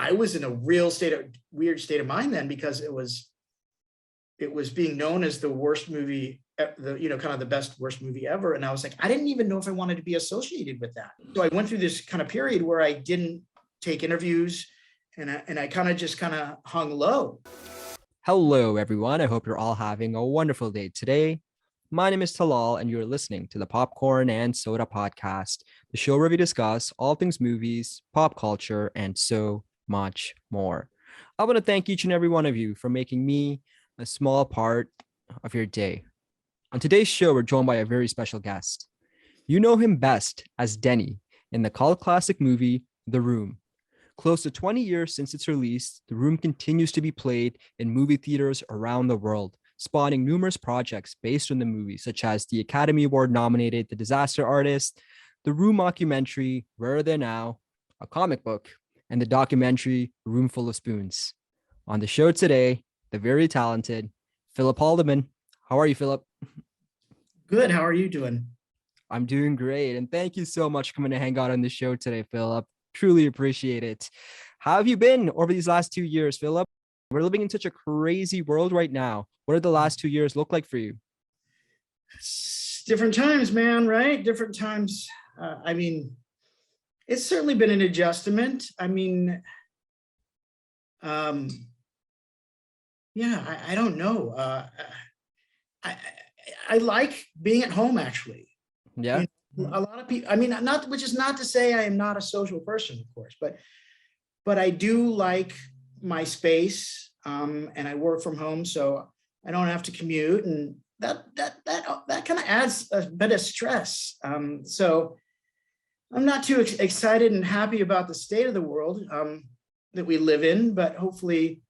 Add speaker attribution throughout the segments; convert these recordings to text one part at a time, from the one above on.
Speaker 1: I was in a weird state of mind then, because it was being known as the worst movie, kind of the best worst movie ever. And I was like, I didn't even know if I wanted to be associated with that. So I went through this kind of period where I didn't take interviews, and I kind of hung low.
Speaker 2: Hello, everyone. I hope you're all having a wonderful day today. My name is Talal, and you're listening to the Popcorn and Soda Podcast, the show where we discuss all things movies, pop culture, and so much more. I want to thank each and every one of you for making me a small part of your day. On today's show, we're joined by a very special guest. You know him best as Denny in the cult classic movie, The Room. Close to 20 years since its release, The Room continues to be played in movie theaters around the world, spawning numerous projects based on the movie, such as the Academy Award nominated The Disaster Artist, the Room Mockumentary, Where Are They Now?, a comic book, and the documentary Room Full of Spoons. On the show today, the very talented Philip Haldiman. How are you, Philip?
Speaker 1: Good. How are you doing?
Speaker 2: I'm doing great. And thank you so much for coming to hang out on the show today, Philip. Truly appreciate it. How have you been over these last 2 years, Philip? We're living in such a crazy world right now. What did the last 2 years look like for you?
Speaker 1: It's different times, man, right? Different times. It's certainly been an adjustment. I don't know. I like being at home, actually.
Speaker 2: Yeah.
Speaker 1: A lot of people, which is not to say I am not a social person, of course, but I do like my space, and I work from home, so I don't have to commute, and that kind of adds a bit of stress. So I'm not too excited and happy about the state of the world that we live in, but hopefully,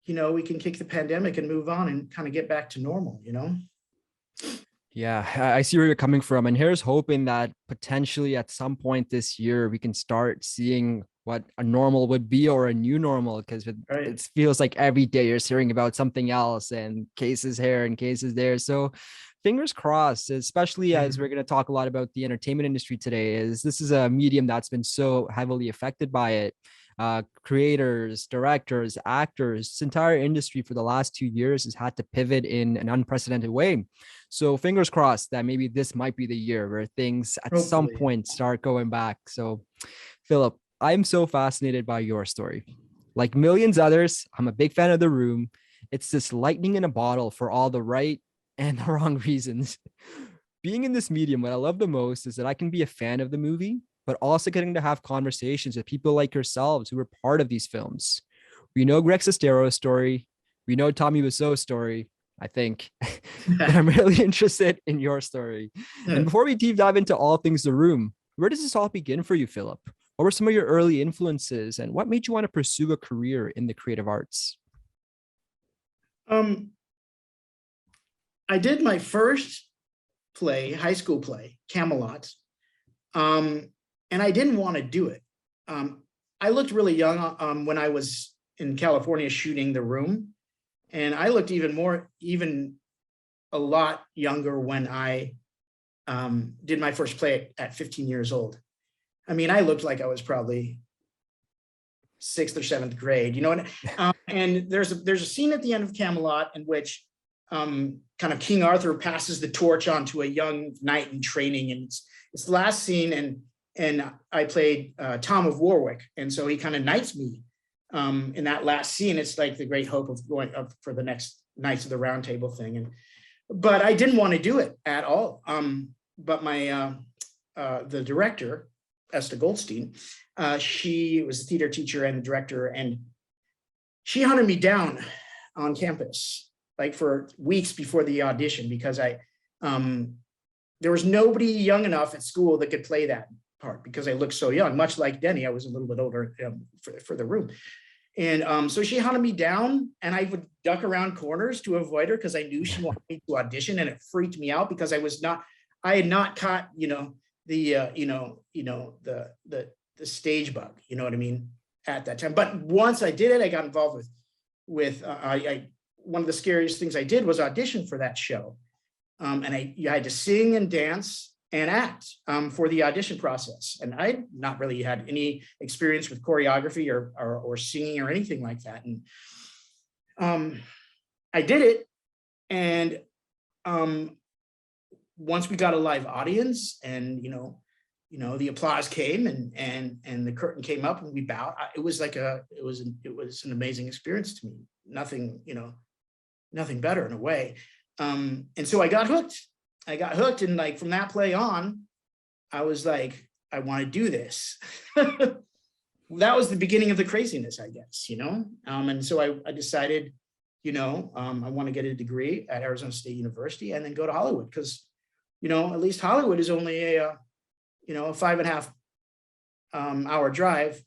Speaker 1: we can kick the pandemic and move on and kind of get back to normal,
Speaker 2: Yeah, I see where you're coming from. And here's hoping that potentially at some point this year, we can start seeing what a normal would be, or a new normal, because it feels like every day you're hearing about something else, and cases here and cases there. So fingers crossed, especially as we're going to talk a lot about the entertainment industry today, is this is a medium that's been so heavily affected by it. Creators, directors, actors, this entire industry for the last 2 years has had to pivot in an unprecedented way. So fingers crossed that maybe this might be the year where things at some point start going back. So Philip, I'm so fascinated by your story. Like millions others, I'm a big fan of The Room. It's this lightning in a bottle for all the right and the wrong reasons. Being in this medium, what I love the most is that I can be a fan of the movie, but also getting to have conversations with people like yourselves who were part of these films. We know Greg Sestero's story. We know Tommy Wiseau's story, I think. But I'm really interested in your story. And before we deep dive into all things The Room, where does this all begin for you, Philip? What were some of your early influences, and what made you want to pursue a career in the creative arts?
Speaker 1: I did my first play, high school play, Camelot. And I didn't want to do it. I looked really young when I was in California shooting The Room. And I looked even a lot younger when I did my first play at 15 years old. I looked like I was probably 6th or 7th grade, and there's a scene at the end of Camelot in which kind of King Arthur passes the torch on to a young knight in training. And it's the last scene, and I played Tom of Warwick. And so he kind of knights me in that last scene. It's like the great hope of going up for the next Knights of the Round Table thing. But I didn't want to do it at all. But my the director, Esther Goldstein, she was a theater teacher and director, and she hunted me down on campus, like for weeks before the audition, because there was nobody young enough at school that could play that part because I looked so young. Much like Denny, I was a little bit older for The Room. And so she hunted me down, and I would duck around corners to avoid her because I knew she wanted me to audition, and it freaked me out because I had not caught, the stage bug, you know what I mean, at that time. But once I did it, I got involved with one of the scariest things I did was audition for that show. And I had to sing and dance and act for the audition process. And I not really had any experience with choreography or singing or anything like that. And I did it. And once we got a live audience, and the applause came, and the curtain came up, and we bowed. It was an amazing experience to me. Nothing better in a way. And so I got hooked. And like from that play on, I was like, I want to do this. That was the beginning of the craziness, I guess, and so I decided, I want to get a degree at Arizona State University and then go to Hollywood, because, at least Hollywood is only a 5.5 hour drive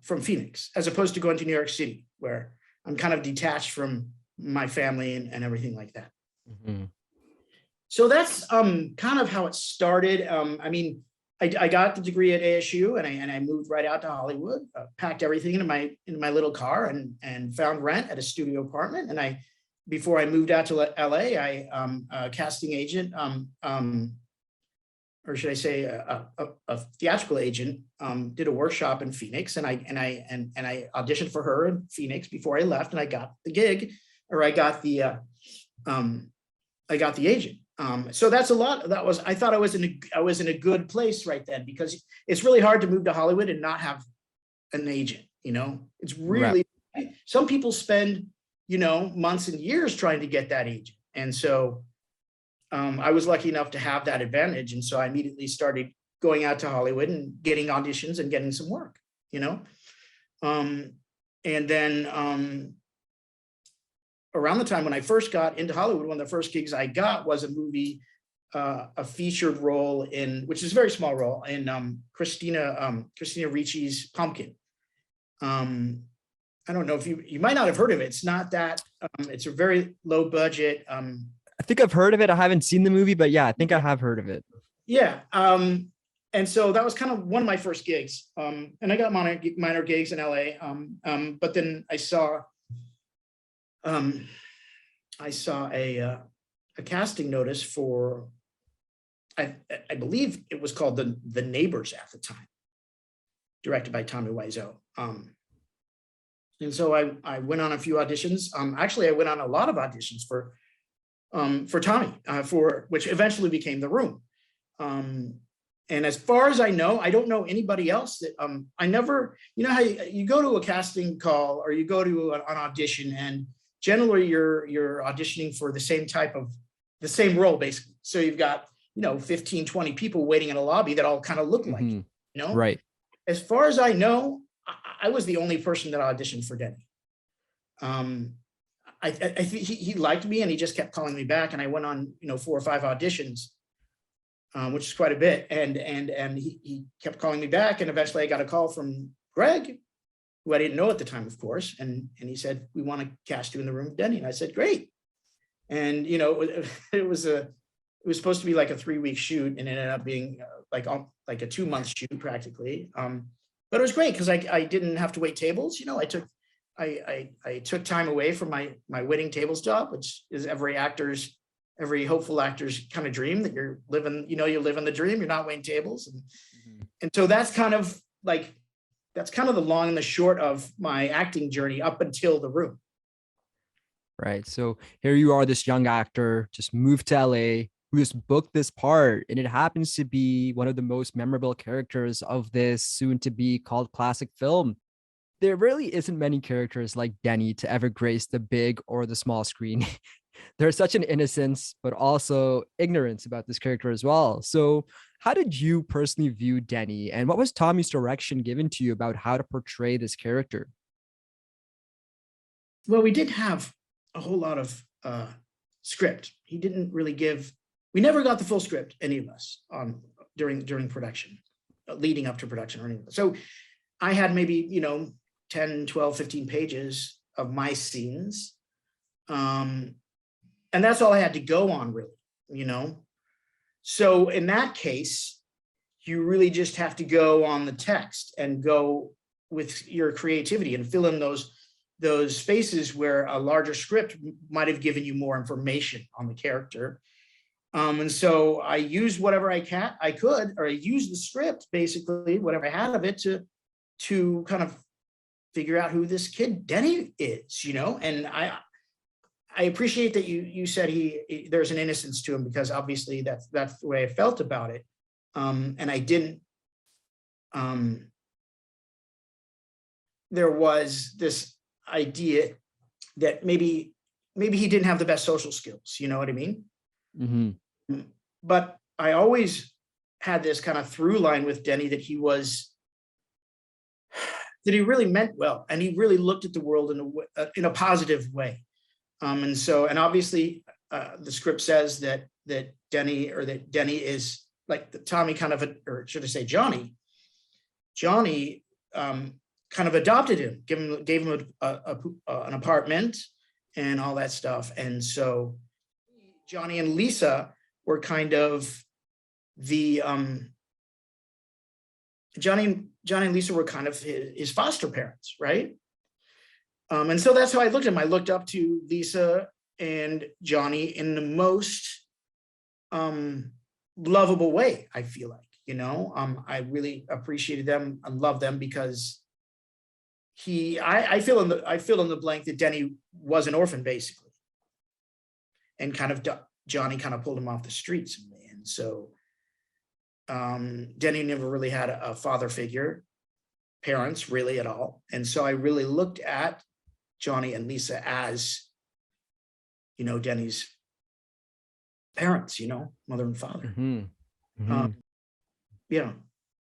Speaker 1: from Phoenix, as opposed to going to New York City, where I'm kind of detached from my family and everything like that.
Speaker 2: Mm-hmm.
Speaker 1: So that's kind of how it started. I got the degree at ASU, and I moved right out to Hollywood, packed everything into my little car, and found rent at a studio apartment. And before I moved out to LA, a casting agent, or should I say a theatrical agent, did a workshop in Phoenix, and I auditioned for her in Phoenix before I left, and I got the gig, or I got the agent. So that's a lot. I thought I was in a good place right then, because it's really hard to move to Hollywood and not have an agent. It's really right. Some people spend months and years trying to get that agent, and so I was lucky enough to have that advantage, and so I immediately started going out to Hollywood and getting auditions and getting some work. And then around the time when I first got into Hollywood, one of the first gigs I got was a movie, a featured role which is a very small role, in Christina Ricci's Pumpkin. I don't know if you might not have heard of it. It's not that, it's a very low budget.
Speaker 2: I think I've heard of it. I haven't seen the movie, but yeah, I think I have heard of it.
Speaker 1: Yeah. And so that was kind of one of my first gigs. And I got minor gigs in LA. But then I saw a casting notice for, I believe it was called The Neighbors at the time, directed by Tommy Wiseau. And so I went on a few auditions. Actually, I went on a lot of auditions for Tommy, which eventually became The Room. And as far as I know, I don't know anybody else that I never, how you go to a casting call or you go to an audition, and generally you're auditioning for the same role, basically. So you've got, 15, 20 people waiting in a lobby that all kind of look like you,
Speaker 2: Right.
Speaker 1: As far as I know, I was the only person that auditioned for Denny. I think he liked me, and he just kept calling me back, and I went on 4 or 5 auditions, which is quite a bit, and he kept calling me back, and eventually I got a call from Greg, who I didn't know at the time, of course, and he said, "We want to cast you in The Room with Denny." And I said, "Great." And it was supposed to be like a 3-week shoot, and it ended up being like a 2-month shoot practically. But it was great because I didn't have to wait tables. I took time away from my waiting tables job, which is every hopeful actor's kind of dream, that you're living, you're living the dream, you're not waiting tables. And so that's kind of the long and the short of my acting journey up until The Room.
Speaker 2: Right. So here you are, this young actor, just moved to LA, who just booked this part, and it happens to be one of the most memorable characters of this soon to be called classic film. There really isn't many characters like Denny to ever grace the big or the small screen. There's such an innocence, but also ignorance about this character as well. So how did you personally view Denny, and what was Tommy's direction given to you about how to portray this character?
Speaker 1: Well, we did have a whole lot of script. He didn't really we never got the full script, any of us, during production, leading up to production or anything. So I had maybe, 10, 12, 15 pages of my scenes. And that's all I had to go on, really, So in that case, you really just have to go on the text and go with your creativity and fill in those spaces where a larger script might have given you more information on the character. And so I used whatever I could, or I used the script, basically, whatever I had of it, to kind of figure out who this kid Denny is, and I appreciate that you said there's an innocence to him, because obviously that's the way I felt about it. And I didn't, there was this idea that maybe he didn't have the best social skills, you know what I mean?
Speaker 2: Mm-hmm.
Speaker 1: But I always had this kind of through line with Denny, that he really meant well, and he really looked at the world in a positive way. And obviously the script says that Denny is like the Tommy kind of, or should I say Johnny kind of adopted him, gave him an apartment and all that stuff. And so Johnny and Lisa were kind of the Johnny and Lisa were kind of his foster parents, right? And so that's how I looked at him. I looked up to Lisa and Johnny in the most lovable way, I feel like, I really appreciated them and loved them, because I fill in the blank that Denny was an orphan, basically, and kind of Johnny kind of pulled him off the streets. And so Denny never really had a father figure, parents really at all. And so I really looked at Johnny and Lisa as, Denny's parents, mother and father.
Speaker 2: Mm-hmm. Mm-hmm.
Speaker 1: Yeah.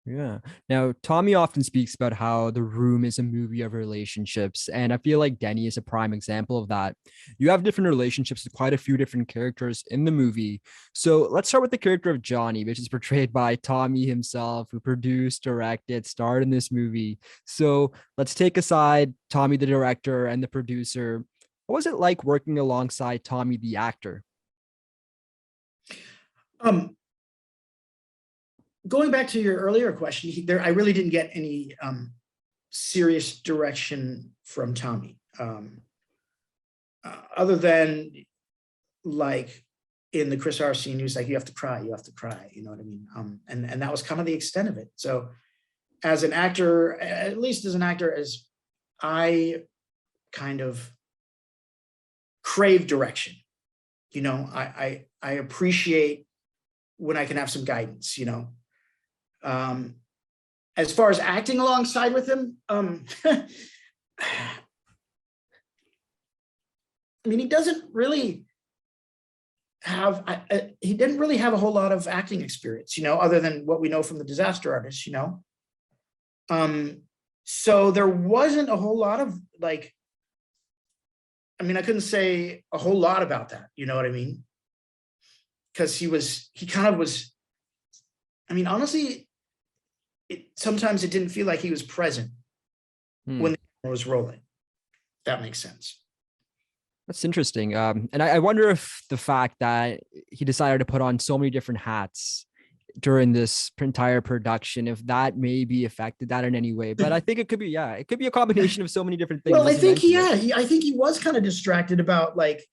Speaker 2: Yeah. Now, Tommy often speaks about how The Room is a movie of relationships, and I feel like Denny is a prime example of that. You have different relationships with quite a few different characters in the movie. So let's start with the character of Johnny, which is portrayed by Tommy himself, who produced, directed, starred in this movie. So let's take aside Tommy, the director, and the producer. What was it like working alongside Tommy, the actor?
Speaker 1: Going back to your earlier question, I really didn't get any serious direction from Tommy, other than like in the Chris R scene, he was like, "You have to cry, you have to cry." You know what I mean? And that was kind of the extent of it. So, as an actor, at least as an actor, as I kind of crave direction, I appreciate when I can have some guidance, as far as acting alongside with him, I mean, he didn't really have a whole lot of acting experience, other than what we know from The Disaster Artist, so there wasn't a whole lot of like, I mean, I couldn't say a whole lot about that, you know what I mean? Because he kind of was, I mean, honestly, sometimes it didn't feel like he was present when the camera was rolling. That makes sense.
Speaker 2: That's interesting. And I wonder if the fact that he decided to put on so many different hats during this entire production, if that maybe affected that in any way. But I think it could be a combination of so many different things.
Speaker 1: Well, I think, I think he was kind of distracted about like,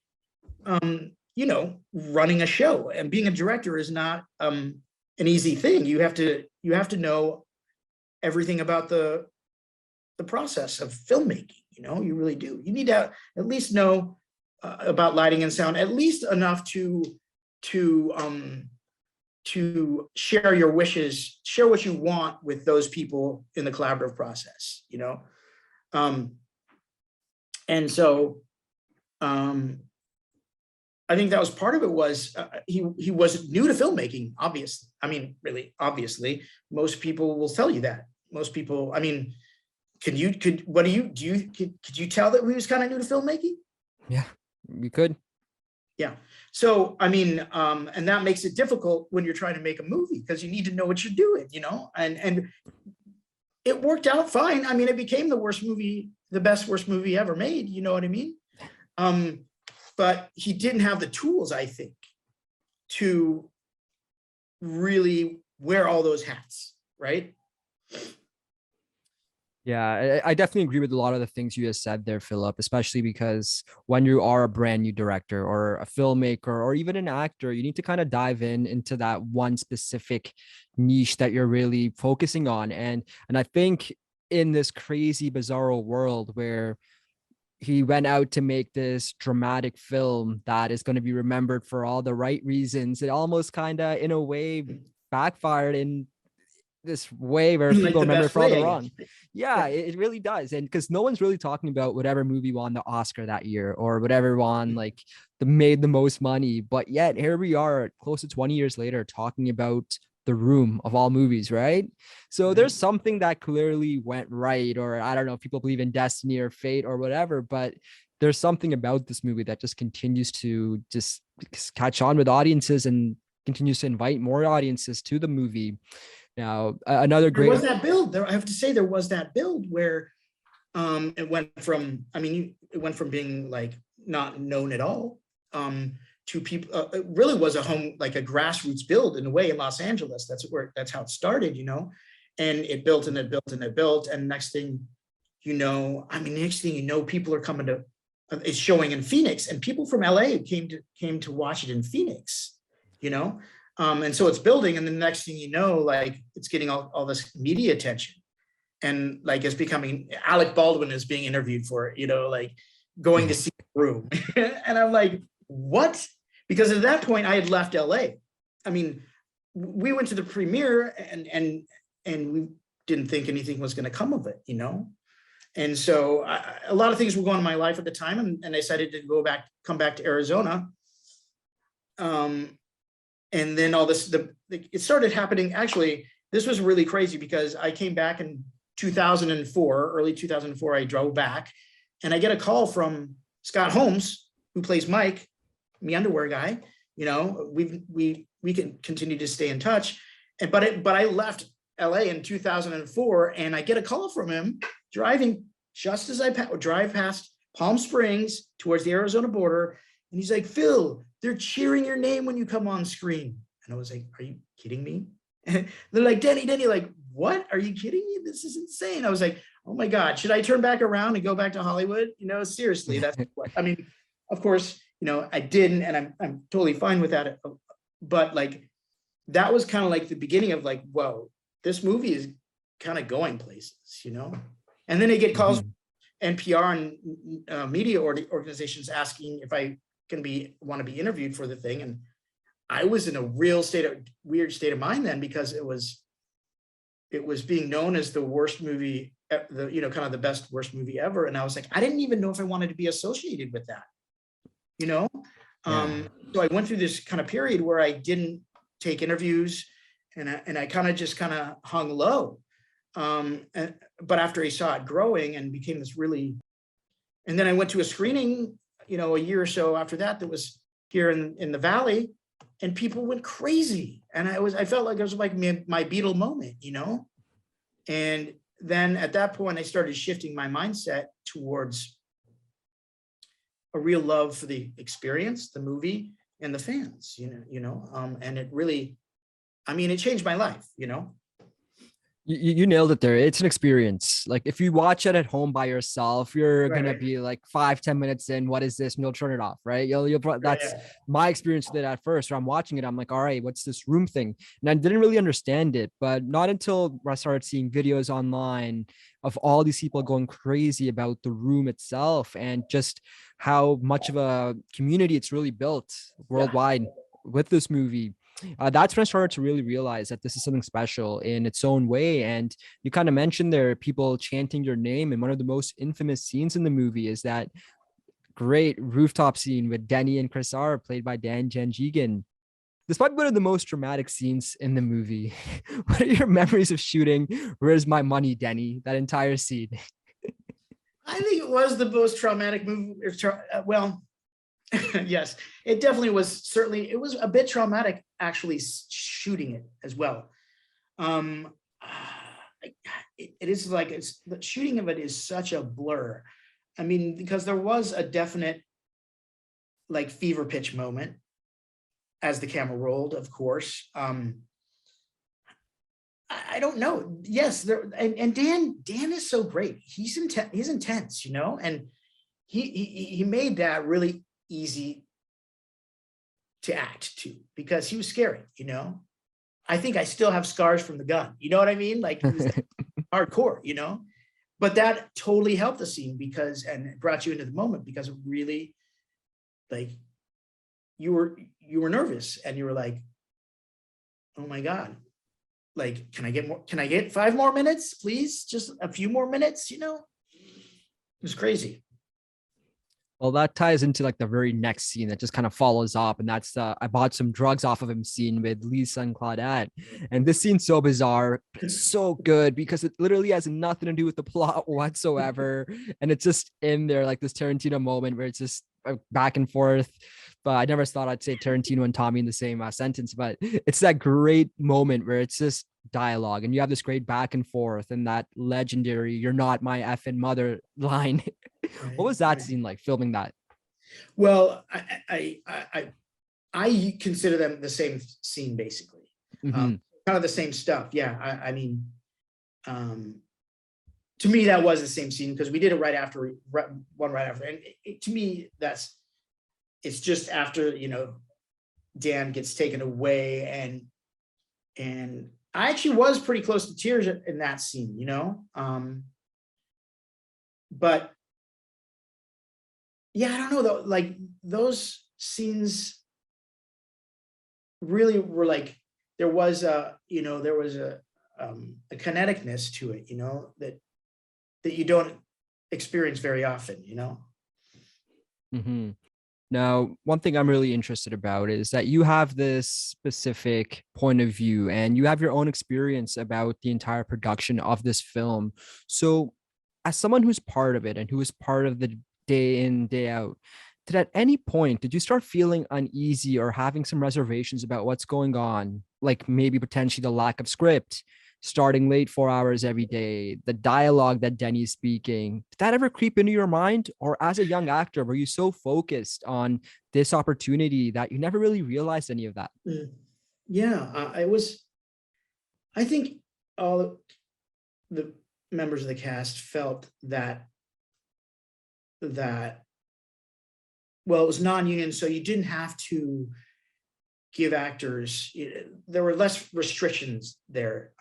Speaker 1: running a show, and being a director is not an easy thing. You have to know everything about the process of filmmaking. You really do. You need to at least know about lighting and sound, at least enough to share your wishes, share what you want with those people in the collaborative process. And so I think that was part of it. Was he was new to filmmaking, obviously. I mean, really, obviously, most people will tell you that. Most people, I mean, could you tell that he was kind of new to filmmaking?
Speaker 2: Yeah, we could.
Speaker 1: Yeah. So, I mean, and that makes it difficult when you're trying to make a movie, because you need to know what you're doing, and it worked out fine. I mean, it became the worst movie ever made. You know what I mean? But he didn't have the tools, I think, to really wear all those hats, right?
Speaker 2: Yeah, I definitely agree with a lot of the things you just said there, Philip, especially because when you are a brand new director or a filmmaker or even an actor, you need to kind of dive into that one specific niche that you're really focusing on. And I think in this crazy, bizarro world where he went out to make this dramatic film that is going to be remembered for all the right reasons, it almost kind of, in a way, backfired in this way where
Speaker 1: In like
Speaker 2: people
Speaker 1: the
Speaker 2: remember
Speaker 1: best
Speaker 2: for all
Speaker 1: way,
Speaker 2: the
Speaker 1: I guess.
Speaker 2: wrong. Yeah, it really does. And because no one's really talking about whatever movie won the Oscar that year or whatever won like the made the most money. But yet here we are close to 20 years later talking about The Room of all movies, right? So there's
Speaker 1: Right.
Speaker 2: something that clearly went right, or I don't know if people believe in destiny or fate or whatever, but there's something about this movie that just continues to just catch on with audiences and continues to invite more audiences to the movie. Now, another
Speaker 1: There was
Speaker 2: great,
Speaker 1: that build there. I have to say there was that build where it went from, I mean, it went from being like not known at all to people. It really was a home, like a grassroots build in a way in Los Angeles. That's how it started, you know, and it built and it built and it built. And next thing you know, I mean, next thing you know, people are coming to, it's showing in Phoenix, and people from LA came to watch it in Phoenix, you know. And so it's building, and the next thing you know, like it's getting all this media attention, and like it's becoming, Alec Baldwin is being interviewed for it, you know, like going to see the Room. And I'm like, what? Because at that point I had left LA. I mean, we went to the premiere, and we didn't think anything was going to come of it, you know. And so a lot of things were going on in my life at the time, and I decided to come back to Arizona. And then all this, it started happening. Actually, this was really crazy because I came back in 2004, early 2004. I drove back, and I get a call from Scott Holmes, who plays Mike, the underwear guy. You know, we can continue to stay in touch, but I left LA in 2004, and I get a call from him driving just as I drive past Palm Springs towards the Arizona border, and he's like, "Phil, they're cheering your name when you come on screen." And I was like, "Are you kidding me?" And they're like, Denny, like, what? Are you kidding me? This is insane. I was like, oh my God, should I turn back around and go back to Hollywood? You know, seriously, that's what, I mean, of course, you know, I didn't, and I'm totally fine with that. But like, that was kind of like the beginning of like, whoa, this movie is kind of going places, you know? And then they get calls, NPR and media organizations asking if I want to be interviewed for the thing. And I was in a weird state of mind then, because it was being known as the worst movie, kind of the best worst movie ever. And I was like, I didn't even know if I wanted to be associated with that, you know?
Speaker 2: yeah.
Speaker 1: So I went through this kind of period where I didn't take interviews, and I kind of just kind of hung low. But after I saw it growing and became this really, and then I went to a screening, you know, a year or so after that was here in the Valley, and people went crazy. And I felt like it was like my Beatle moment, you know? And then at that point, I started shifting my mindset towards a real love for the experience, the movie, and the fans, and it really, I mean, it changed my life, you know?
Speaker 2: You nailed it there. It's an experience. Like if you watch it at home by yourself, you're
Speaker 1: Right,
Speaker 2: gonna
Speaker 1: right,
Speaker 2: be like 5-10 minutes in. What is this? And you'll turn it off, right?
Speaker 1: right,
Speaker 2: That's
Speaker 1: yeah.
Speaker 2: my experience with it at first. Where I'm watching it, I'm like, all right, what's this room thing? And I didn't really understand it, but not until I started seeing videos online of all these people going crazy about the room itself and just how much of a community it's really built
Speaker 1: Yeah.
Speaker 2: worldwide with this movie. That's when I started to really realize that this is something special in its own way. And you kind of mentioned there are people chanting your name. And one of the most infamous scenes in the movie is that great rooftop scene with Denny and Chris R, played by Dan Janjigian. This might be one of the most dramatic scenes in the movie. What are your memories of shooting Where's My Money, Denny? That entire scene.
Speaker 1: I think it was the most traumatic movie. Well, yes, it definitely was. Certainly, it was a bit traumatic actually shooting it as well. Um, it is like the shooting of it is such a blur. I mean, because there was a definite like fever pitch moment as the camera rolled, of course. I don't know. Yes, there, and Dan is so great. He's intense, and he made that really easy to act to, because he was scary, I think I still have scars from the gun. You know what I mean? Like, it was hardcore, but that totally helped the scene and it brought you into the moment, because it really, like, you were nervous and you were like, oh my God, like, can I get 5 more minutes, please? Just a few more minutes, It was crazy.
Speaker 2: Well, that ties into like the very next scene that just kind of follows up, and that's I bought some drugs off of him scene with Lisa and Claudette. And this scene's so bizarre, but it's so good because it literally has nothing to do with the plot whatsoever. And it's just in there, like this Tarantino moment where it's just back and forth. But I never thought I'd say Tarantino and Tommy in the same sentence, but it's that great moment where it's just dialogue and you have this great back and forth and that legendary "you're not my effing mother" line. What was that scene like, filming that?
Speaker 1: Well, I consider them the same scene, basically. Kind of the same stuff. Yeah. I mean, to me, that was the same scene because we did it right after. And to me, it's just after, Dan gets taken away, and I actually was pretty close to tears in that scene, but yeah, I don't know though. Like, those scenes really were like, there was a kineticness to it, that you don't experience very often,
Speaker 2: Now, one thing I'm really interested about is that you have this specific point of view and you have your own experience about the entire production of this film. So, as someone who's part of it and who is part of the day in, day out, at any point did you start feeling uneasy or having some reservations about what's going on? Like maybe potentially the lack of script, starting late 4 hours every day, the dialogue that Denny's speaking. Did that ever creep into your mind? Or as a young actor, were you so focused on this opportunity that you never really realized any of that?
Speaker 1: Yeah, I think all the members of the cast felt that well, it was non-union, so you didn't have to give actors, there were less restrictions there.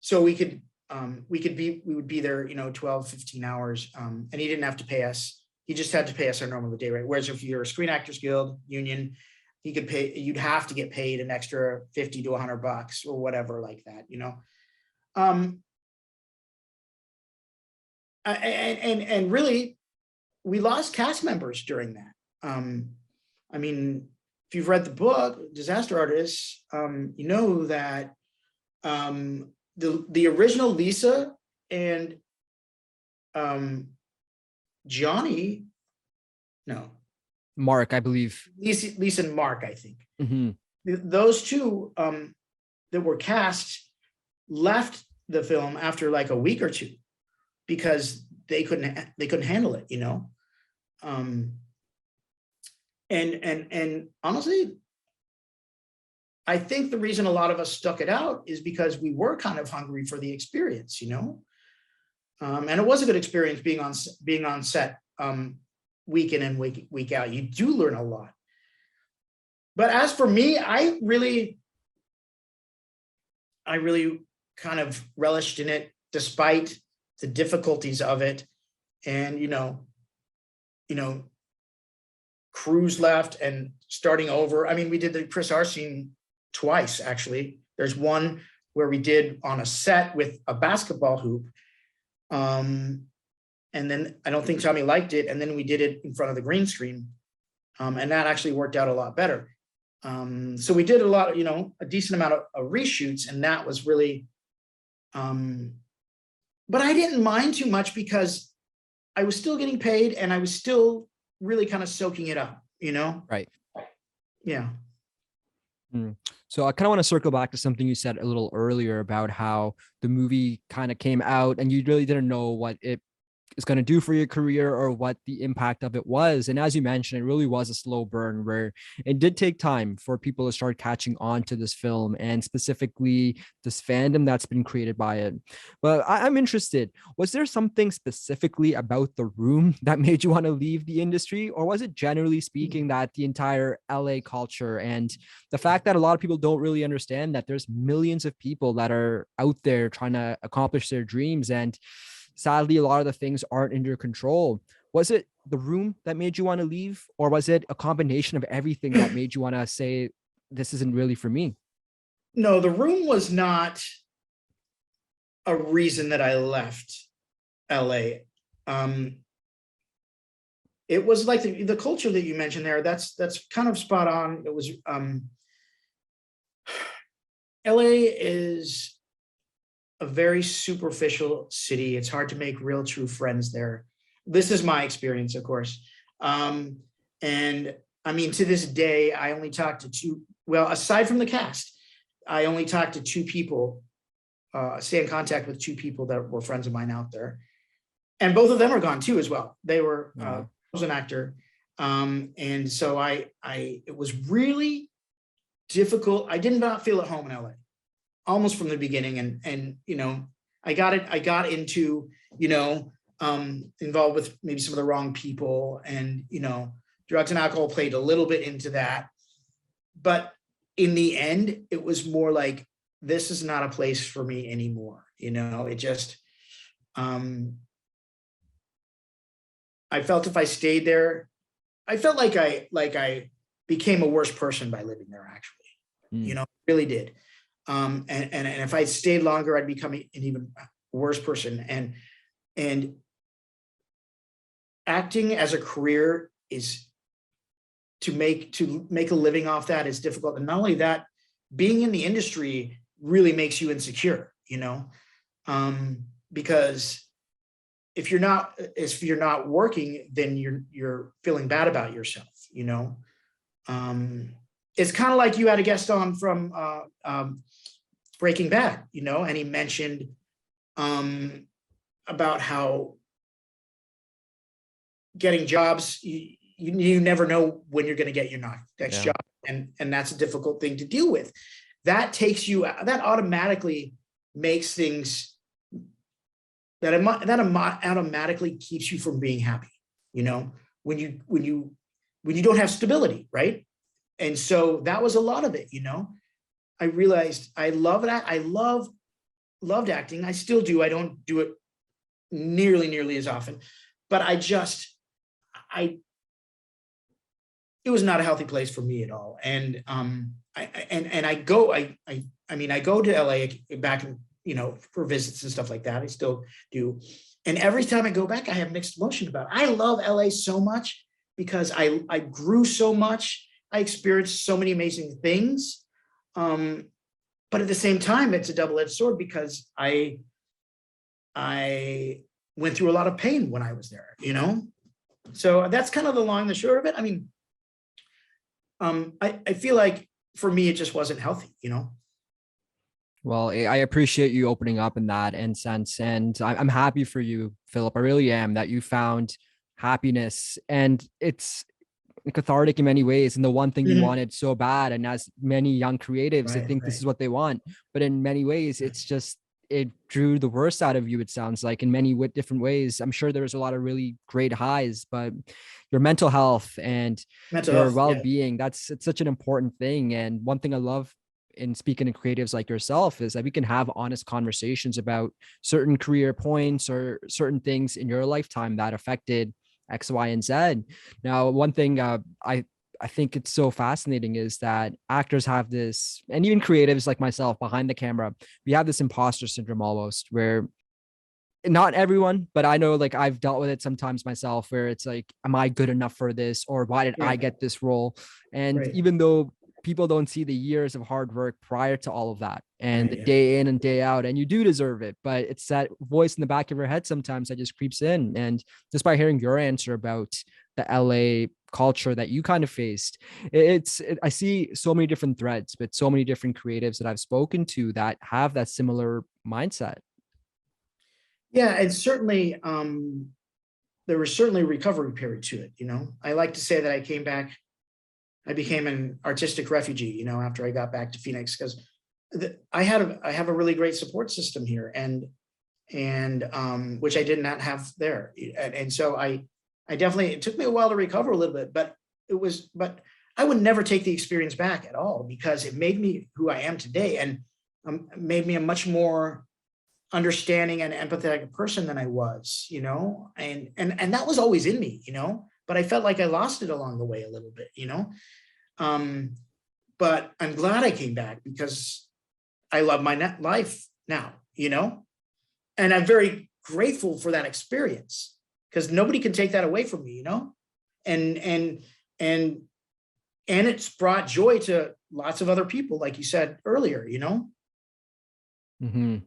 Speaker 1: So we would be there, 12, 15 hours, and he didn't have to pay us. He just had to pay us our normal day rate. Whereas if you're a Screen Actors Guild union, you'd have to get paid an extra 50 to $100 or whatever like that, and really, we lost cast members during that. I mean, if you've read the book, Disaster Artists, you know that the original Lisa and Johnny, no,
Speaker 2: Mark, I believe.
Speaker 1: Lisa and Mark, I think. Those two that were cast left the film after like a week or two because they couldn't handle it, and honestly, I think the reason a lot of us stuck it out is because we were kind of hungry for the experience, and it was a good experience being on set week in and week out. You do learn a lot. But as for me, I really kind of relished in it despite the difficulties of it. And, crews left and starting over. I mean, we did the Chris R scene twice, actually. There's one where we did on a set with a basketball hoop. And then I don't think Tommy liked it. And then we did it in front of the green screen. And that actually worked out a lot better. So we did a lot of, a decent amount of reshoots, and that was really, but I didn't mind too much because I was still getting paid and I was still really kind of soaking it up,
Speaker 2: Right.
Speaker 1: Yeah.
Speaker 2: So I kind of want to circle back to something you said a little earlier about how the movie kind of came out and you really didn't know what it is going to do for your career or what the impact of it was. And as you mentioned, it really was a slow burn where it did take time for people to start catching on to this film and specifically this fandom that's been created by it. But I'm interested, was there something specifically about The Room that made you want to leave the industry? Or was it generally speaking that the entire LA culture and the fact that a lot of people don't really understand that there's millions of people that are out there trying to accomplish their dreams, and sadly, a lot of the things aren't in your control? Was it The Room that made you want to leave? Or was it a combination of everything that made you want to say, this isn't really for me?
Speaker 1: No, The Room was not a reason that I left LA. It was like the culture that you mentioned there. That's kind of spot on. It was LA is a very superficial city. It's hard to make real true friends there. This is my experience, of course. And I mean, to this day, I only talked to two, well, aside from the cast, I only talked to two people, stay in contact with two people that were friends of mine out there. And both of them are gone too, as well. They were, I was an actor. And so it was really difficult. I did not feel at home in LA. Almost from the beginning. And, you know, I got into, you know, involved with maybe some of the wrong people, and, you know, drugs and alcohol played a little bit into that. But in the end, it was more like, this is not a place for me anymore. You know, it just, I felt if I stayed there, I felt like I became a worse person by living there, actually, you know, really did. And if I stayed longer, I'd become an even worse person. And acting as a career is to make a living off that is difficult. And not only that, being in the industry really makes you insecure, you know, because if you're not working, then you're feeling bad about yourself, you know. It's kind of like you had a guest on from Breaking Bad, you know, and he mentioned about how getting jobs, you never know when you're going to get your next job, and that's a difficult thing to deal with. That takes you, that automatically makes things that automatically keeps you from being happy, you know, when you don't have stability, right? And so that was a lot of it, you know. I realized I love that. I loved acting. I still do. I don't do it nearly as often, but it was not a healthy place for me at all. And I go to LA back, you know, for visits and stuff like that. I still do. And every time I go back, I have mixed emotion about it. I love LA so much because I grew so much. I experienced so many amazing things. But at the same time, it's a double-edged sword because I went through a lot of pain when I was there, you know? So that's kind of the long and the short of it. I mean, I feel like for me, it just wasn't healthy, you know?
Speaker 2: Well, I appreciate you opening up in that sense. And I'm happy for you, Philip. I really am, that you found happiness, and it's cathartic in many ways, and the one thing you wanted so bad. And as many young creatives, I think this is what they want, but in many ways it's just, it drew the worst out of you, it sounds like, in many different ways. I'm sure there was a lot of really great highs, but your mental health and your well-being, it's such an important thing. And one thing I love in speaking to creatives like yourself is that we can have honest conversations about certain career points or certain things in your lifetime that affected X, Y, and Z. Now, one thing I think it's so fascinating is that actors have this, and even creatives like myself behind the camera, we have this imposter syndrome almost, where not everyone, but I know, like, I've dealt with it sometimes myself, where it's like, am I good enough for this? Or why did I get this role? And even though people don't see the years of hard work prior to all of that and the day in and day out, and you do deserve it, but it's that voice in the back of your head sometimes that just creeps in. And just by hearing your answer about the LA culture that you kind of faced, I see so many different threads, but so many different creatives that I've spoken to that have that similar mindset.
Speaker 1: Yeah, and certainly there was certainly a recovery period to it. I like to say that I came back, I became an artistic refugee, after I got back to Phoenix, because I have a really great support system here, and which I did not have there. And so I definitely, it took me a while to recover a little bit, but I would never take the experience back at all, because it made me who I am today, and made me a much more understanding and empathetic person than I was, and that was always in me, but I felt like I lost it along the way a little bit, but I'm glad I came back, because I love my life now, and I'm very grateful for that experience, because nobody can take that away from me, and and it's brought joy to lots of other people, like you said earlier,
Speaker 2: Mm-hmm.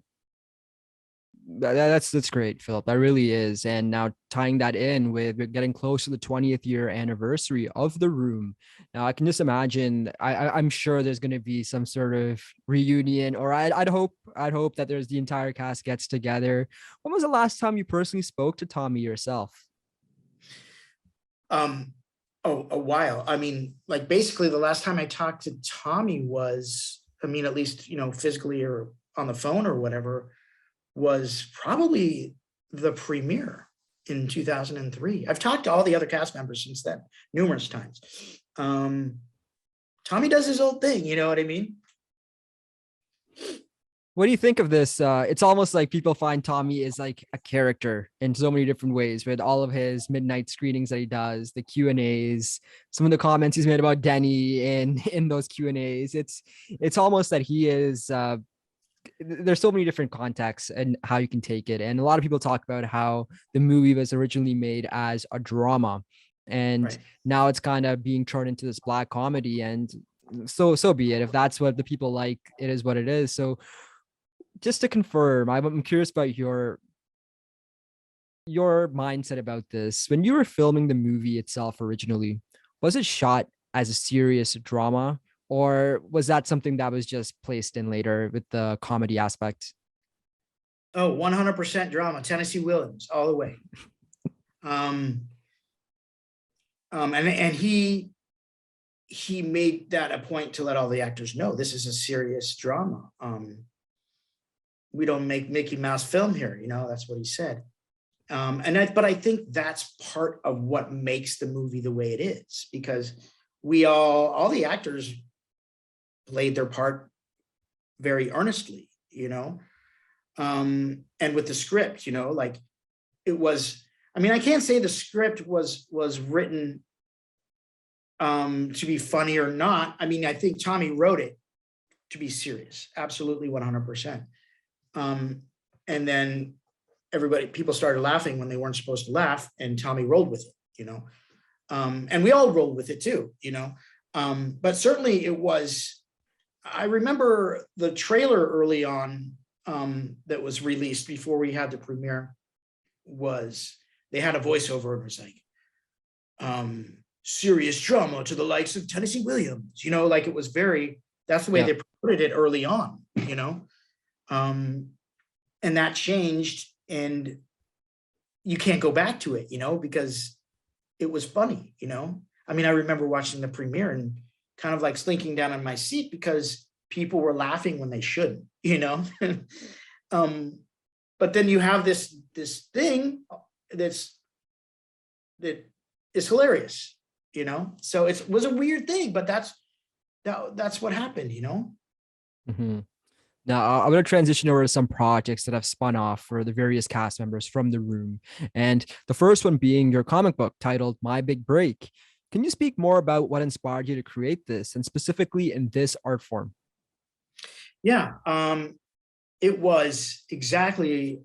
Speaker 2: That's great, Philip. That really is. And now tying that in with getting close to the 20th year anniversary of The Room. Now I can just imagine, I'm sure there's going to be some sort of reunion, or I'd hope that there's the entire cast gets together. When was the last time you personally spoke to Tommy yourself?
Speaker 1: Oh, a while. I mean, like, basically the last time I talked to Tommy was, I mean, at least, physically or on the phone or whatever, was probably the premiere in 2003. I've talked to all the other cast members since then, numerous times. Tommy does his own thing, you know what I mean?
Speaker 2: What do you think of this? It's almost like people find Tommy is like a character in so many different ways, with all of his midnight screenings that he does, the Q&As, some of the comments he's made about Denny in those Q&As. It's almost that he is there's so many different contexts and how you can take it. And a lot of people talk about how the movie was originally made as a drama, and
Speaker 1: Right.
Speaker 2: now it's kind of being turned into this black comedy. And so be it. If that's what the people like, it is what it is. So just to confirm, I'm curious about your mindset about this. When you were filming the movie itself originally, was it shot as a serious drama, or was that something that was just placed in later with the comedy aspect?
Speaker 1: Oh, 100% drama. Tennessee Williams, all the way. And he made that a point to let all the actors know this is a serious drama. We don't make Mickey Mouse film here, that's what he said. But I think that's part of what makes the movie the way it is, because all the actors played their part very earnestly, and with the script, like, it was, I mean, I can't say the script was written to be funny or not. I mean, I think Tommy wrote it to be serious, absolutely 100%. And then people started laughing when they weren't supposed to laugh, and Tommy rolled with it, and we all rolled with it too, but certainly it was, I remember the trailer early on that was released before we had the premiere, they had a voiceover, and it was like, serious drama to the likes of Tennessee Williams, like, it was that's the way they promoted it early on, and that changed, and you can't go back to it, because it was funny, I mean, I remember watching the premiere and kind of like slinking down in my seat, because people were laughing when they shouldn't, but then you have this thing that is hilarious, so it was a weird thing, but that's what happened,
Speaker 2: Mm-hmm. Now, I'm going to transition over to some projects that have spun off for the various cast members from The Room. And the first one being your comic book titled My Big Break. Can you speak more about what inspired you to create this, and specifically in this art form?
Speaker 1: Yeah, it was exactly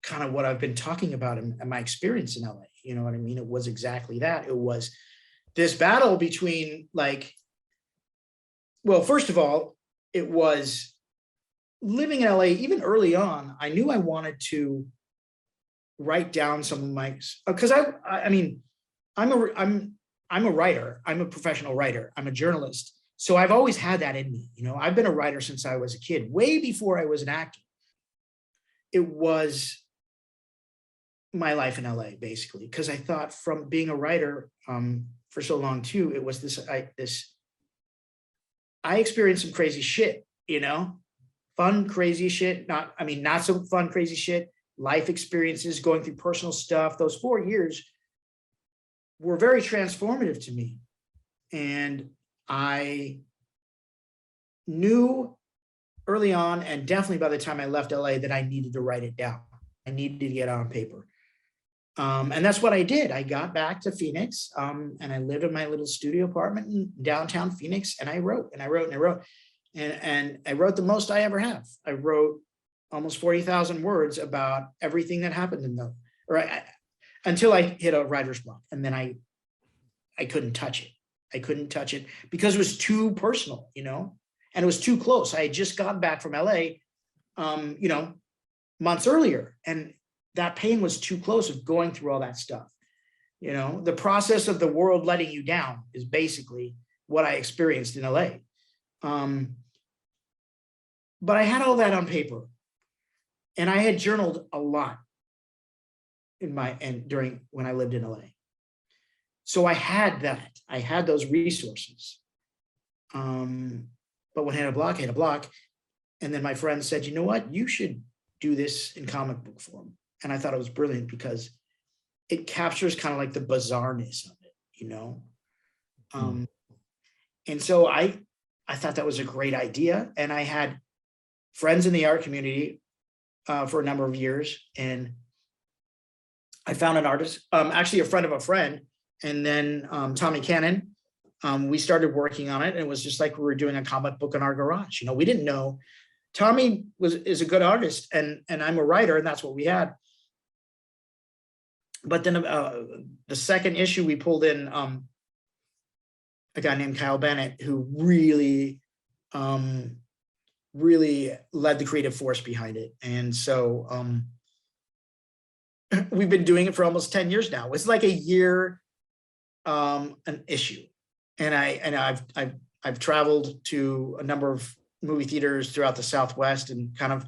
Speaker 1: kind of what I've been talking about in my experience in LA. You know what I mean? It was exactly that. It was this battle between, like, well, first of all, it was living in LA. Even early on, I knew I wanted to write down some of my, because I mean, I'm a writer. I'm a professional writer. I'm a journalist. So I've always had that in me. I've been a writer since I was a kid, way before I was an actor. It was my life in LA, basically, because I thought from being a writer for so long too, it was I experienced some crazy shit, fun, crazy shit. Not so fun, crazy shit, life experiences, going through personal stuff. Those 4 years were very transformative to me. And I knew early on, and definitely by the time I left LA, that I needed to write it down. I needed to get it on paper. And that's what I did. I got back to Phoenix, and I lived in my little studio apartment in downtown Phoenix, and I wrote and I wrote and I wrote. And I wrote the most I ever have. I wrote almost 40,000 words about everything that happened in until I hit a writer's block. And then I couldn't touch it. I couldn't touch it because it was too personal, and it was too close. I had just gotten back from LA, months earlier. And that pain was too close of going through all that stuff. The process of the world letting you down is basically what I experienced in LA. But I had all that on paper, and I had journaled a lot during when I lived in LA. So I had that. I had those resources. But when I had a block. And then my friend said, you know what? You should do this in comic book form. And I thought it was brilliant because it captures kind of like the bizarreness of it, And so I thought that was a great idea. And I had friends in the art community for a number of years. And I found an artist, actually a friend of a friend, and then Tommy Cannon. We started working on it, and it was just like we were doing a comic book in our garage. We didn't know. Tommy is a good artist, and I'm a writer, and that's what we had. But then the second issue, we pulled in a guy named Kyle Bennett, who really led the creative force behind it. And so we've been doing it for almost 10 years now. It's like a year an issue. And I've traveled to a number of movie theaters throughout the Southwest and kind of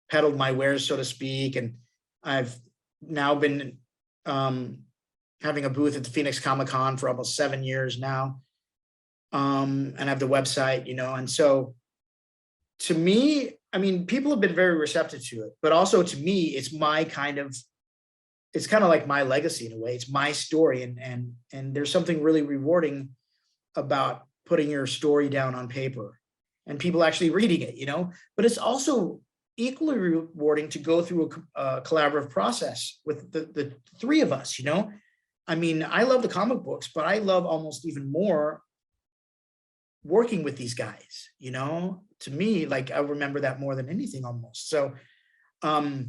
Speaker 1: peddled my wares, so to speak. And I've now been having a booth at the Phoenix Comic-Con for almost 7 years now. And I have the website, and so to me, people have been very receptive to it, but also to me, it's kind of like my legacy in a way. It's my story. And there's something really rewarding about putting your story down on paper and people actually reading it, but it's also equally rewarding to go through a collaborative process with the three of us, I love the comic books, but I love almost even more working with these guys, to me, like I remember that more than anything almost. So I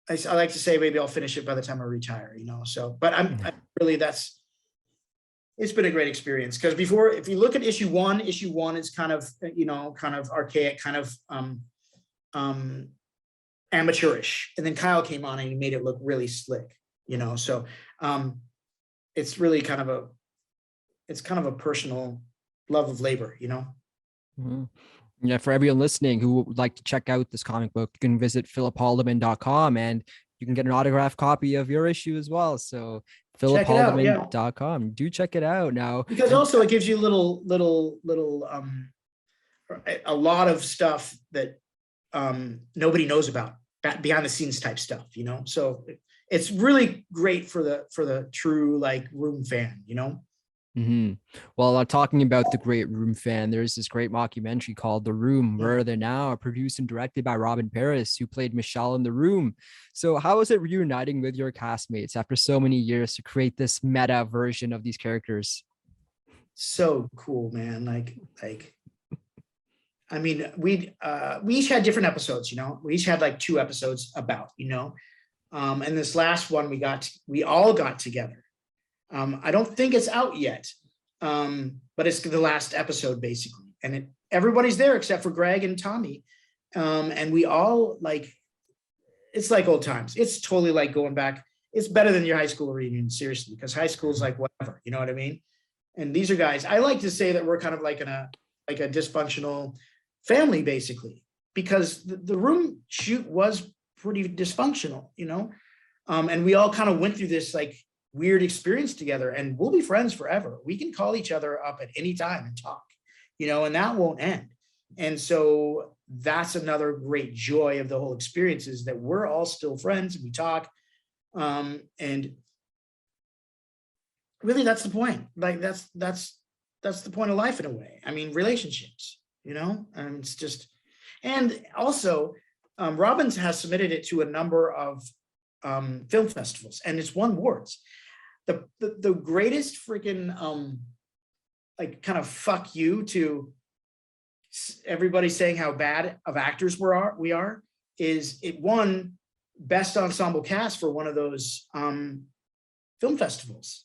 Speaker 1: like to say maybe I'll finish it by the time I retire, so, but I'm really, it's been a great experience because before, if you look at issue one is kind of, kind of archaic, kind of amateurish. And then Kyle came on and he made it look really slick, so it's really kind of a personal love of labor,
Speaker 2: Mm-hmm. Yeah, for everyone listening who would like to check out this comic book, you can visit philiphaldiman.com and you can get an autographed copy of your issue as well. So philiphaldiman.com, do check it out now.
Speaker 1: Because also it gives you a lot of stuff that nobody knows about, behind the scenes type stuff, so it's really great for the true like Room fan,
Speaker 2: Mm-hmm. Well, talking about the great Room fan, there's this great mockumentary called The Room, where they're now produced and directed by Robin Paris, who played Michelle in The Room. So how is it reuniting with your castmates after so many years to create this meta version of these characters?
Speaker 1: So cool, man. We each had different episodes, we each had like 2 episodes about, and this last one we all got together. I don't think it's out yet, but it's the last episode basically. And everybody's there except for Greg and Tommy. And we all it's like old times. It's totally like going back. It's better than your high school reunion, seriously, because high school is like whatever, you know what I mean? And these are guys, I like to say that we're kind of like a dysfunctional family basically, because the Room shoot was pretty dysfunctional, you know? And we all kind of went through this like weird experience together, and we'll be friends forever. We can call each other up at any time and talk, you know, and that won't end. And so that's another great joy of the whole experience, is that we're all still friends and we talk. And really that's the point. Like that's the point of life in a way. I mean, relationships, you know, and it's just, and also Robbins has submitted it to a number of film festivals, and it's won awards. The greatest freaking like kind of fuck you to everybody saying how bad of actors we are is it won best ensemble cast for one of those film festivals.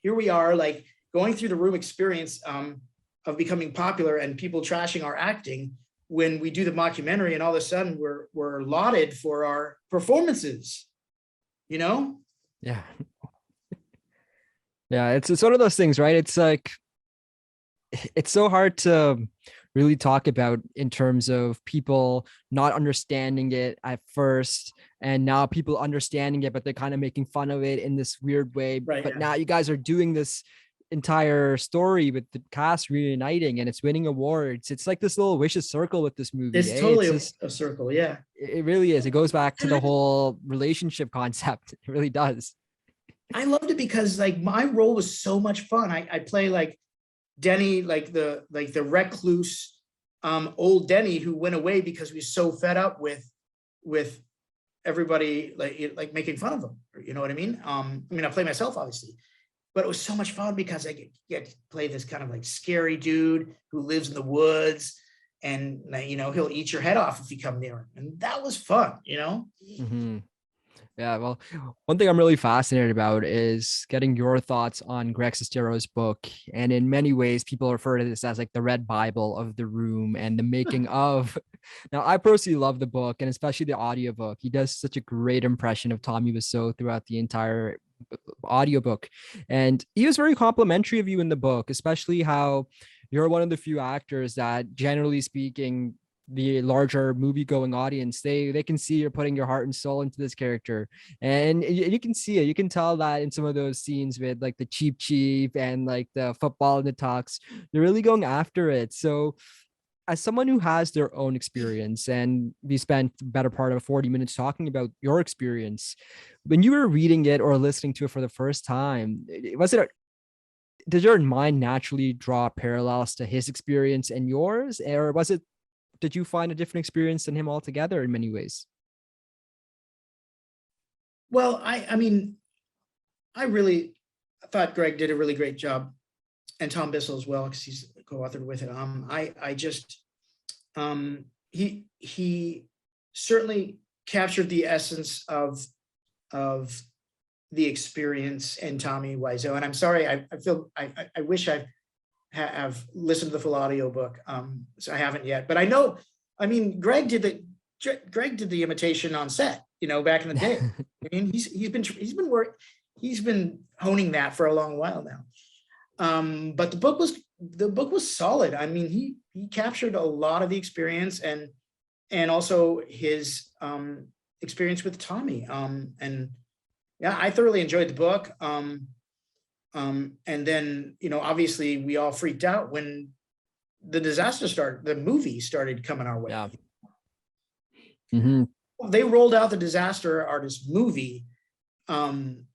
Speaker 1: Here we are, like going through the Room experience of becoming popular and people trashing our acting, when we do the mockumentary and all of a sudden we're lauded for our performances, you know?
Speaker 2: Yeah. Yeah, it's one of those things, right? It's like, it's so hard to really talk about in terms of people not understanding it at first, and now people understanding it, but they're kind of making fun of it in this weird way.
Speaker 1: Right,
Speaker 2: but
Speaker 1: yeah.
Speaker 2: Now you guys are doing this entire story with the cast reuniting, and it's winning awards. It's like this little vicious circle with this movie.
Speaker 1: It's totally a circle, yeah.
Speaker 2: It really is. It goes back to the whole relationship concept. It really does.
Speaker 1: I loved it because like my role was so much fun. I play like Denny, like the recluse old Denny who went away because we were so fed up with everybody like making fun of him. You know what I mean? I play myself obviously, but it was so much fun because I get to play this kind of like scary dude who lives in the woods, and you know, he'll eat your head off if you come near him, and that was fun, you know.
Speaker 2: Mm-hmm. Yeah, well, one thing I'm really fascinated about is getting your thoughts on Greg Sestero's book. And in many ways, people refer to this as like the Red Bible of the Room and the making of. Now, I personally love the book, and especially the audiobook. He does such a great impression of Tommy Wiseau throughout the entire audiobook. And he was very complimentary of you in the book, especially how you're one of the few actors that, generally speaking, the larger movie going audience, they can see you're putting your heart and soul into this character, and you can see it. You can tell that in some of those scenes with like the cheap and like the football and the talks, you're really going after it. So as someone who has their own experience, and we spent the better part of 40 minutes talking about your experience, when you were reading it or listening to it for the first time, did your mind naturally draw parallels to his experience and yours, or did you find a different experience than him altogether in many ways?
Speaker 1: Well, I really thought Greg did a really great job, and Tom Bissell as well, because he's co-authored with it. He certainly captured the essence of the experience in Tommy Wiseau. And I'm sorry, I wish I have listened to the full audiobook. So I haven't yet, but I know, Greg did the imitation on set, you know, back in the day. I mean, he's been honing that for a long while now. But the book was solid. I mean, he captured a lot of the experience and also his experience with Tommy. And yeah, I thoroughly enjoyed the book. And then, you know, obviously we all freaked out when the movie started coming our way.
Speaker 2: Yeah. Mm-hmm.
Speaker 1: They rolled out the Disaster Artist movie in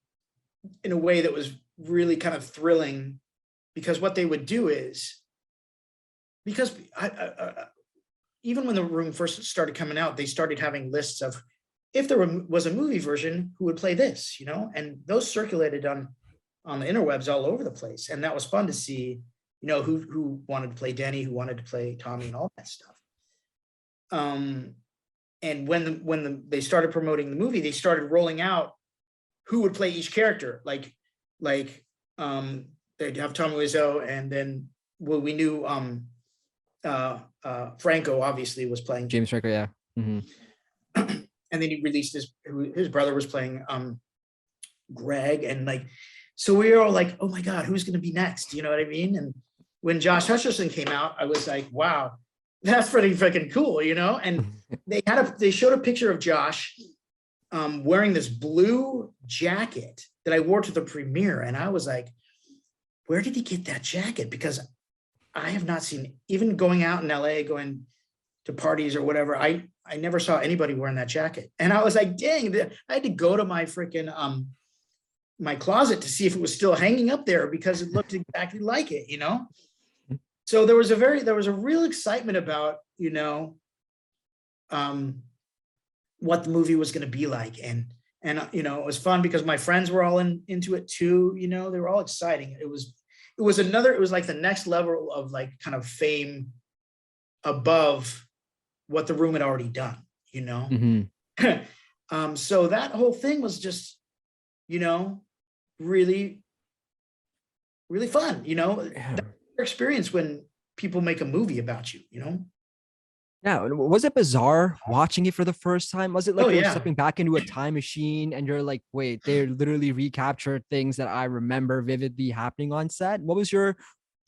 Speaker 1: a way that was really kind of thrilling, because what they would do is, because even when the Room first started coming out, they started having lists of, if there was a movie version, who would play this, you know, and those circulated on the interwebs all over the place. And that was fun to see, you know, who wanted to play Denny, who wanted to play Tommy, and all that stuff. And when they started promoting the movie, they started rolling out who would play each character. Like they'd have Tommy Wiseau, and then we knew Franco obviously was playing
Speaker 2: James Franco, yeah. Mm-hmm.
Speaker 1: And then he released his brother was playing Greg, and like, so we were all like, oh my God, who's going to be next? You know what I mean? And when Josh Hutcherson came out, I was like, wow, that's pretty freaking cool, you know? And they showed a picture of Josh wearing this blue jacket that I wore to the premiere. And I was like, where did he get that jacket? Because I have not seen, even going out in LA, going to parties or whatever, I never saw anybody wearing that jacket. And I was like, dang, I had to go to my freaking my closet to see if it was still hanging up there, because it looked exactly like it, you know? So there was a real excitement about, you know, what the movie was going to be like. And, you know, it was fun because my friends were all into it too. You know, they were all exciting. It was like the next level of like kind of fame above what The Room had already done, you know?
Speaker 2: Mm-hmm.
Speaker 1: So that whole thing was just, you know, really, really fun, you know, that's your experience when people make a movie about you, you know?
Speaker 2: Yeah. Was it bizarre watching it for the first time? Was it like
Speaker 1: Oh,
Speaker 2: you're
Speaker 1: yeah.
Speaker 2: stepping back into a time machine and you're like, wait, they literally recaptured things that I remember vividly happening on set? What was your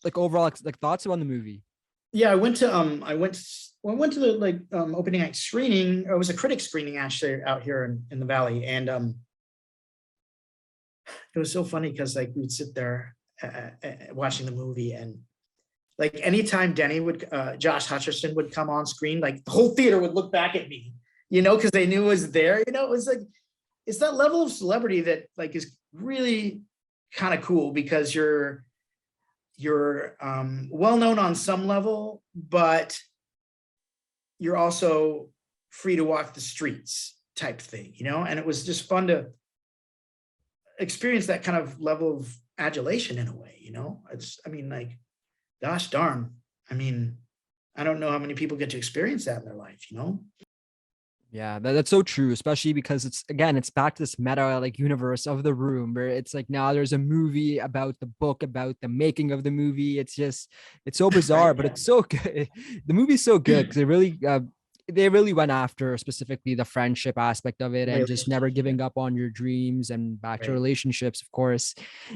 Speaker 2: like overall like thoughts on the movie?
Speaker 1: Yeah, I went to the like opening night screening. It was a critic screening actually out here in the valley, and it was so funny because like we'd sit there watching the movie, and like anytime Denny would Josh Hutcherson would come on screen, like the whole theater would look back at me, you know, because they knew it was there. You know, it was like it's that level of celebrity that like is really kind of cool, because you're well known on some level, but you're also free to walk the streets type thing, you know? And it was just fun to experience that kind of level of adulation in a way, you know? I mean, like, gosh darn. I mean, I don't know how many people get to experience that in their life, you know?
Speaker 2: Yeah, that's so true, especially because it's back to this meta like universe of The Room, where it's like now there's a movie about the book, about the making of the movie. It's so bizarre,
Speaker 1: Right,
Speaker 2: but
Speaker 1: yeah.
Speaker 2: it's so good. The movie's so good because they really went after specifically the friendship aspect of it and just never
Speaker 1: Relationships, yeah.
Speaker 2: giving up on your dreams and back to
Speaker 1: Right.
Speaker 2: relationships, of course.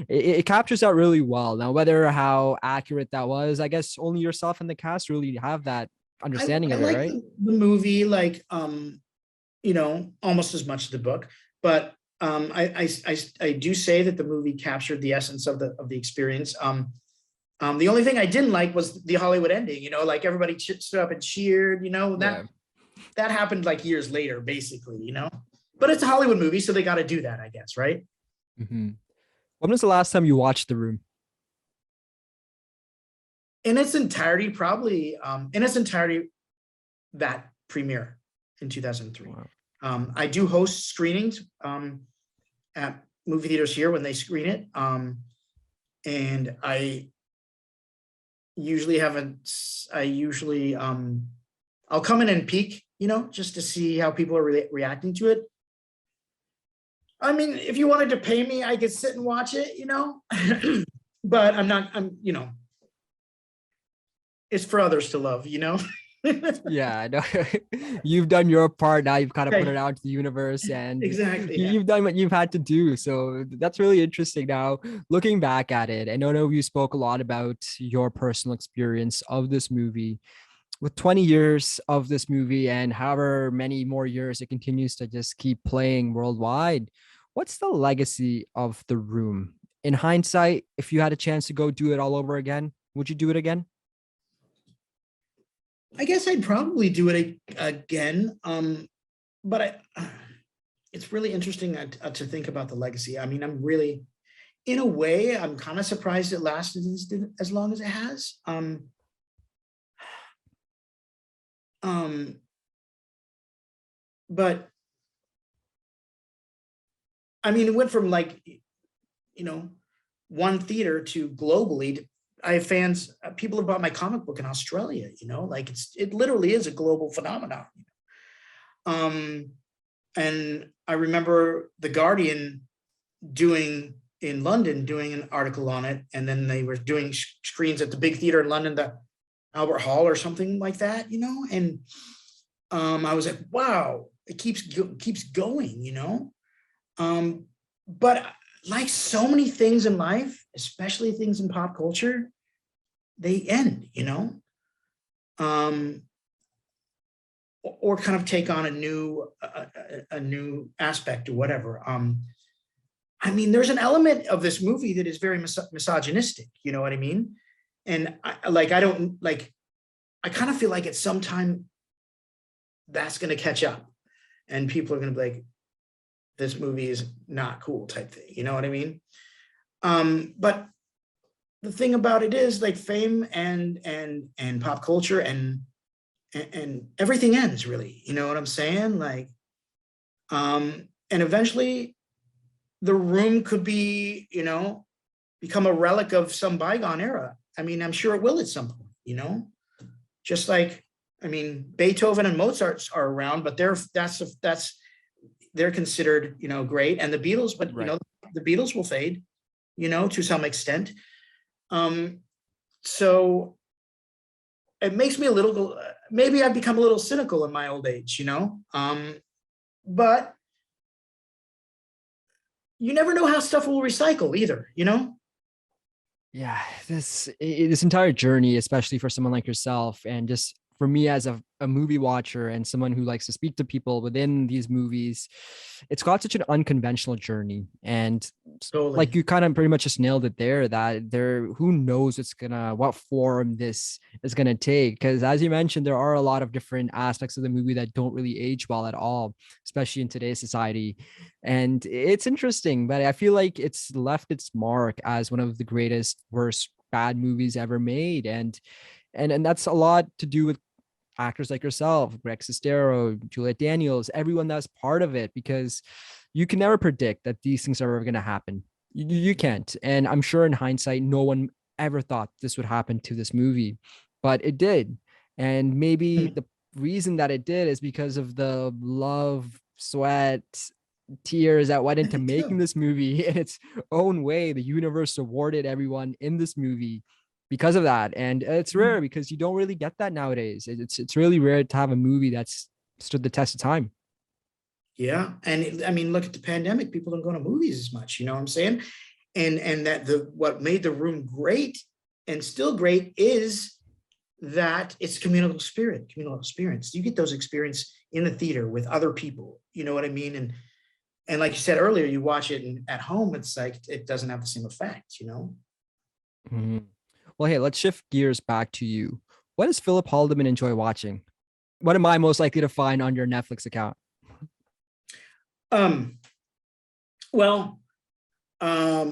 Speaker 2: It captures that really well. Now, whether how accurate that was, I guess only yourself and the cast really have that understanding
Speaker 1: I
Speaker 2: of it,
Speaker 1: like
Speaker 2: right?
Speaker 1: the movie, like, you know, almost as much as the book, but I do say that the movie captured the essence of the experience. The only thing I didn't like was the Hollywood ending. You know, like everybody stood up and cheered. You know,
Speaker 2: Yeah.
Speaker 1: that happened like years later, basically. You know, but it's a Hollywood movie, so they got to do that, I guess, right?
Speaker 2: Mm-hmm. When was the last time you watched The Room?
Speaker 1: In its entirety, probably in its entirety, that premiere in 2003.
Speaker 2: Wow.
Speaker 1: I do host screenings at movie theaters here when they screen it. And I usually I'll come in and peek, you know, just to see how people are reacting to it. I mean, if you wanted to pay me, I could sit and watch it, you know, but you know, it's for others to love, you know?
Speaker 2: Yeah, I know. You've done your part. Now you've kind of put it
Speaker 1: Right.
Speaker 2: out to the universe and
Speaker 1: Exactly. Yeah.
Speaker 2: you've done what you've had to do. So that's really interesting. Now, looking back at it, I know you spoke a lot about your personal experience of this movie. With 20 years of this movie and however many more years it continues to just keep playing worldwide, what's the legacy of The Room? In hindsight, if you had a chance to go do it all over again, would you do it again?
Speaker 1: I guess I'd probably do it again. But it's really interesting to think about the legacy. I mean, in a way, I'm kind of surprised it lasted as long as it has. But I mean, it went from like, you know, one theater to globally. I have fans, people have bought my comic book in Australia, you know, like it literally is a global phenomenon. Um, and I remember The Guardian in London doing an article on it, and then they were doing screens at the big theater in London, the Albert Hall or something like that, you know, and I was like, wow, it keeps going, you know. But like so many things in life, especially things in pop culture, they end, you know. or kind of take on a new aspect or whatever. I mean, there's an element of this movie that is very misogynistic. You know what I mean? And I kind of feel like at some time that's going to catch up, and people are going to be like, "This movie is not cool," type thing. You know what I mean? But the thing about it is, like, fame and pop culture and everything ends, really. You know what I'm saying? Like, and eventually the room could be, become a relic of some bygone era. I mean, I'm sure it will at some point, just like, I mean, Beethoven and Mozart are around, but they're considered, great. And the Beatles, but
Speaker 2: Right.
Speaker 1: The Beatles will fade, to some extent. So it makes me a little, maybe I've become a little cynical in my old age, but you never know how stuff will recycle either,
Speaker 2: Yeah, this entire journey, especially for someone like yourself, and just for me as a movie watcher and someone who likes to speak to people within these movies, it's got such an unconventional journey. And
Speaker 1: totally.
Speaker 2: like you kind of pretty much just nailed it there, that who knows what form this is gonna take. Because as you mentioned, there are a lot of different aspects of the movie that don't really age well at all, especially in today's society. And it's interesting, but I feel like it's left its mark as one of the greatest, worst, bad movies ever made. And that's a lot to do with actors like yourself, Greg Sestero, Juliet Daniels, everyone that's part of it, because you can never predict that these things are ever going to happen. You can't. And I'm sure in hindsight, no one ever thought this would happen to this movie, but it did. And maybe the reason that it did is because of the love, sweat, tears that went into making this movie in its own way. The universe rewarded everyone in this movie because of that. And it's rare because you don't really get that nowadays. It's really rare to have a movie that's stood the test of time.
Speaker 1: Yeah. And I mean, look at the pandemic, people don't go to movies as much, you know what I'm saying? And that what made The Room great and still great is that it's communal experience. You get those experience in the theater with other people, you know what I mean? And like you said earlier, you watch it at home, it's like, it doesn't have the same effect,
Speaker 2: Mm-hmm. Well, hey, let's shift gears back to you. What does Philip Haldiman enjoy watching? What am I most likely to find on your Netflix account?
Speaker 1: Well, a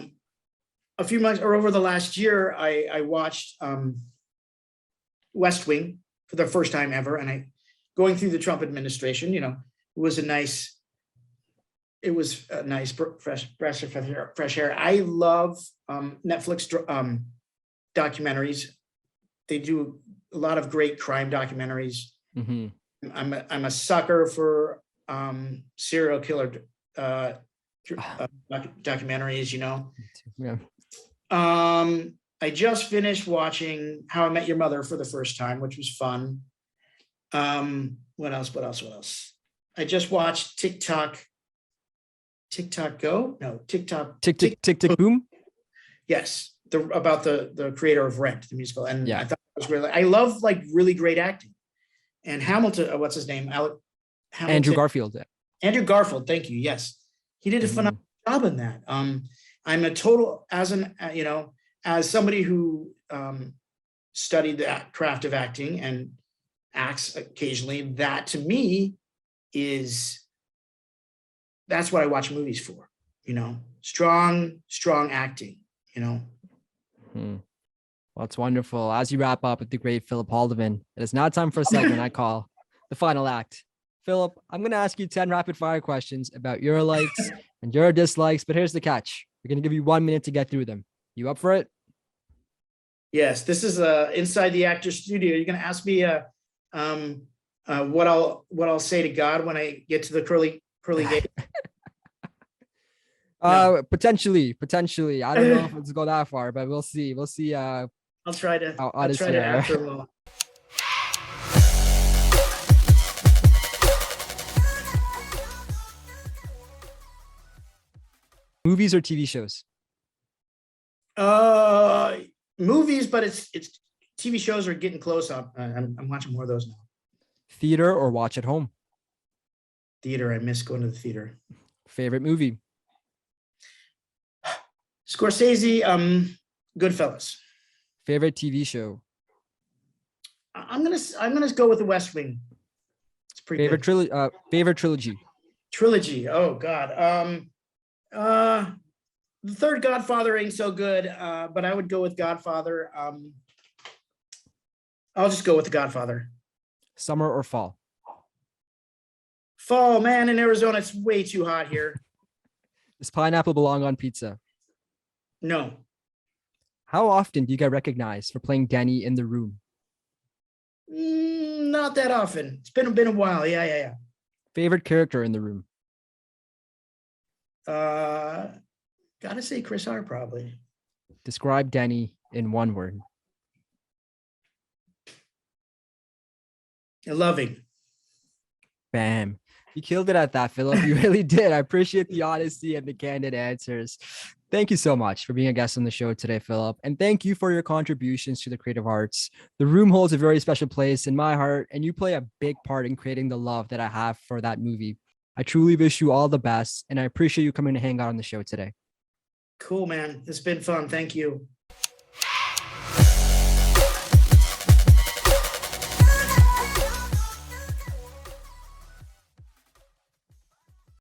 Speaker 1: few months or over the last year, I watched West Wing for the first time ever. And going through the Trump administration, it was a nice fresh air. I love Netflix documentaries. They do a lot of great crime documentaries.
Speaker 2: Mm-hmm.
Speaker 1: I'm a sucker for serial killer documentaries,
Speaker 2: Yeah.
Speaker 1: I just finished watching How I Met Your Mother for the first time, which was fun. What else? I just watched TikTok Go? No, TikTok.
Speaker 2: Tick Boom?
Speaker 1: Yes. About the creator of Rent, the musical. And
Speaker 2: yeah.
Speaker 1: I thought it was really, I love like really great acting. And Hamilton, what's his name? Hamilton.
Speaker 2: Andrew Garfield.
Speaker 1: Andrew Garfield, thank you. Yes. He did a phenomenal job in that. I'm a total, as somebody who studied the craft of acting and acts occasionally, that to me that's what I watch movies for, strong acting,
Speaker 2: Well, it's wonderful. As you wrap up with the great Philip Haldiman, it is now time for a segment I call the final act. Philip, I'm going to ask you 10 rapid fire questions about your likes and your dislikes, but here's the catch. We're going to give you 1 minute to get through them. You up for it?
Speaker 1: Yes, this is inside the actor studio. You're going to ask me what I'll say to God when I get to the pearly gate.
Speaker 2: No. Potentially. I don't know if it's go that far, but we'll see.
Speaker 1: I'll try to answer them all.
Speaker 2: Movies or TV shows?
Speaker 1: Movies, but it's TV shows are getting close up. I'm watching more of those now.
Speaker 2: Theater or watch at home?
Speaker 1: Theater. I miss going to the theater.
Speaker 2: Favorite movie?
Speaker 1: Scorsese, Goodfellas.
Speaker 2: Favorite TV show?
Speaker 1: I'm gonna go with The West Wing. It's pretty
Speaker 2: Favorite
Speaker 1: good.
Speaker 2: Favorite trilogy?
Speaker 1: Trilogy. Oh God. The third Godfather ain't so good, but I would go with Godfather. I'll just go with the Godfather.
Speaker 2: Summer or fall?
Speaker 1: Fall, man, in Arizona, it's way too hot here.
Speaker 2: Does pineapple belong on pizza?
Speaker 1: No.
Speaker 2: How often do you get recognized for playing Denny in The Room?
Speaker 1: Not that often. It's been a while. Yeah.
Speaker 2: Favorite character in The Room?
Speaker 1: Gotta say Chris R. probably.
Speaker 2: Describe Denny in one word.
Speaker 1: Loving.
Speaker 2: Bam. You killed it at that, Philip. You really did. I appreciate the honesty and the candid answers. Thank you so much for being a guest on the show today, Philip. And thank you for your contributions to the creative arts. The Room holds a very special place in my heart, and you play a big part in creating the love that I have for that movie. I truly wish you all the best, and I appreciate you coming to hang out on the show today.
Speaker 1: Cool, man. It's been fun. Thank you.